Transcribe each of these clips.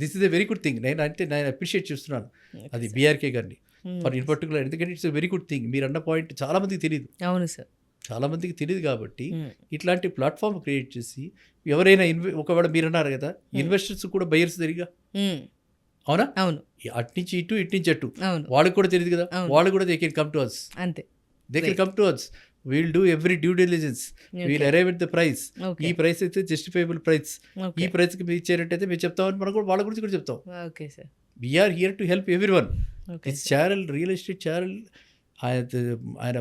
This is a very good thing. నేను appreciate చేస్తున్నాను అది బీఆర్కే గారిని ఫర్ ఇన్ పర్టికులర్. ఎందుకంటే it's a very good thing. మీరు అన్న పాయింట్ చాలా మందికి తెలియదు. అవును సార్. చాలా మందికి తెలియదు కాబట్టి ఇట్లాంటి ప్లాట్ఫామ్ క్రియేట్ చేసి ఎవరైనా ఒకవేళ మీరు అన్నారు కదా ఇన్వెస్టర్స్ కూడా బయర్స్ తిరిగా, అవునా? అవును. అటు నుంచి ఇటు నుంచి అటు అవును. వాళ్ళకి కూడా తెలియదు కదా, వాళ్ళు కూడా they can come to us. అంతే. They can come to us. We'll do every due diligence. We'll arrive at the price. ఈ ప్రైస్ అయితే జస్టిఫైబుల్ ప్రైస్. ఈ ప్రైస్కి మీరు ఇచ్చేటట్టయితే మీరు చెప్తామని మనం కూడా వాళ్ళ గురించి కూడా చెప్తాం. Okay sir. We are here to help everyone. This channel, real estate channel, ఆయన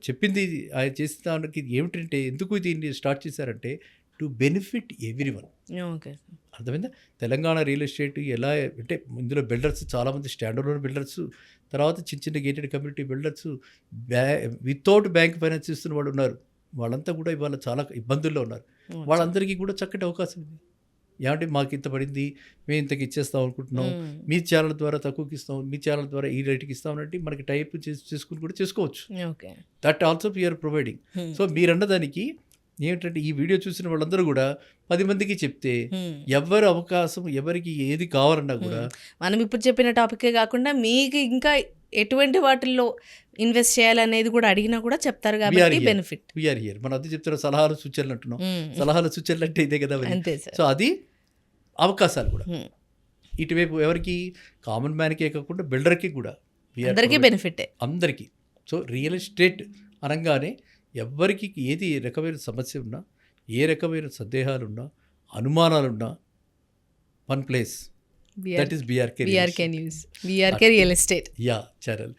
చెప్పింది, ఆయన చేసిన దానికి ఏమిటంటే ఎందుకు దీన్ని స్టార్ట్ చేశారంటే టు బెనిఫిట్ ఎవ్రీ వన్. అర్థమైందా? తెలంగాణ రియల్ ఎస్టేట్ ఎలా అంటే ఇందులో బిల్డర్స్ చాలామంది స్టాండర్డ్ బిల్డర్స్, తర్వాత చిన్న చిన్న gated community builders, without bank finance ఇస్తున్న వాళ్ళు ఉన్నారు. వాళ్ళంతా కూడా ఇవాళ చాలా ఇబ్బందుల్లో ఉన్నారు. వాళ్ళందరికీ కూడా చక్కటి అవకాశం ఉంది. ఏమంటే మాకు ఇంత పడింది, మేము ఇంతకి ఇచ్చేస్తాం అనుకుంటున్నాం, మీ ఛానల్ ద్వారా తక్కువకి ఇస్తాం, మీ ఛానల్ ద్వారా ఈ రేటుకి ఇస్తామనంటే మనకి టైప్ చేసుకుని కూడా చేసుకోవచ్చు. That also we are providing. So మీరన్న దానికి ఏమిటంటే ఈ వీడియో చూసిన వాళ్ళందరూ కూడా 10 మందికి చెప్తే ఎవరి అవకాశం ఎవరికి ఏది కావాలన్నా కూడా మనం ఇప్పుడు చెప్పిన టాపికే కాకుండా మీకు ఇంకా ఎటువంటి వాటిల్లో ఇన్వెస్ట్ చేయాలనేది కూడా అడిగినా కూడా చెప్తారు కాబట్టి బెనిఫిట్. We are here. మనం అది చెప్తున్న సలహాలు సూచనలు అంటున్నాం. సలహాలు సూచనలు అంటే ఇదే కదా. సో అది అవకాశాలు కూడా ఇటువైపు ఎవరికి, కామన్ మ్యాన్కే కాకుండా బిల్డర్కి కూడా, అందరికీ బెనిఫిటే, అందరికీ. సో రియల్ ఎస్టేట్ అనగానే ఎవరికి ఏది రకమైన సమస్య ఉన్నా, ఏ రకమైన సందేహాలున్నా, అనుమానాలున్నా, one place, that is BRK news, BRK real estate channel.